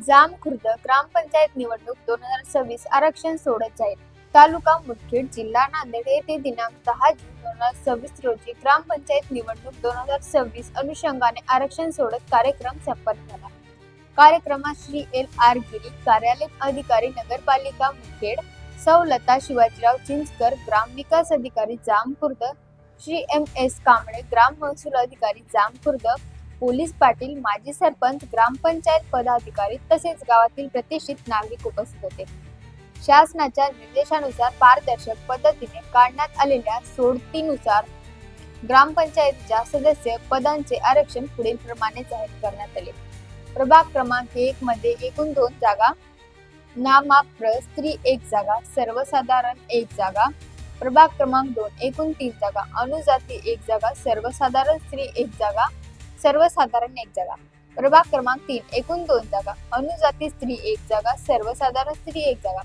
जामखुर्द ग्रामपंचायत निवडणूक 2026 आरक्षण सोडत जाईल. तालुका मुदखेड, जिल्हा नांदेड येथे दिनांक 10 जून 2026 रोजी ग्रामपंचायत निवडणूक 2026 अनुषंगाने आरक्षण सोडत कार्यक्रम संपन्न झाला. कार्यक्रमात श्री LR गिरी, कार्यालय अधिकारी नगरपालिका मुदखेड, सौ लता शिवाजीराव चिंचकर, ग्रामविकास अधिकारी जामखुर्द, श्री MS कांबळे, ग्राम महसूल अधिकारी जामखुर्द, पोलीस पाटील, माजी सरपंच, ग्रामपंचायत पदाधिकारी तसेच गावातील प्रतिष्ठित नागरिक उपस्थित होते. शासनाच्या निर्देशानुसार पारदर्शक पद्धतीने काढण्यात आलेल्या सोडतीनुसार ग्रामपंचायतीच्या सदस्य पदांचे आरक्षण पुढील प्रमाणे जाहीर करण्यात आले. प्रभाग क्रमांक 1 मध्ये एकूण 2 जागा, नाममात्र स्त्री 1 जागा, सर्वसाधारण 1 जागा. प्रभाग क्रमांक 2 एकूण 3 जागा, अनुजाती 1 जागा, सर्वसाधारण स्त्री 1 जागा, सर्वसाधारण 1 जागा. प्रभाग क्रमांक 3 एकूण 2 जागा, अनुजाती स्त्री 1 जागा, सर्वसाधारण स्त्री 1 जागा.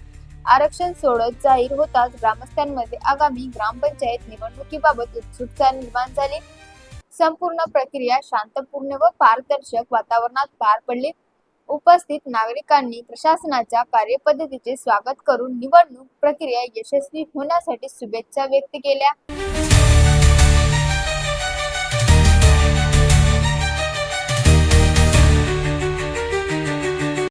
आरक्षण सोडत जाहीर होताच ग्रामस्थांमध्ये आगामी ग्रामपंचायत निवडणुकीबाबत उत्सुकता निर्माण झाली. संपूर्ण प्रक्रिया शांतपूर्ण व पारदर्शक वातावरणात पार पडली. उपस्थित नागरिकांनी प्रशासनाच्या कार्यपद्धतीचे स्वागत करून निवडणूक प्रक्रिया यशस्वी होण्यासाठी शुभेच्छा व्यक्त केल्या.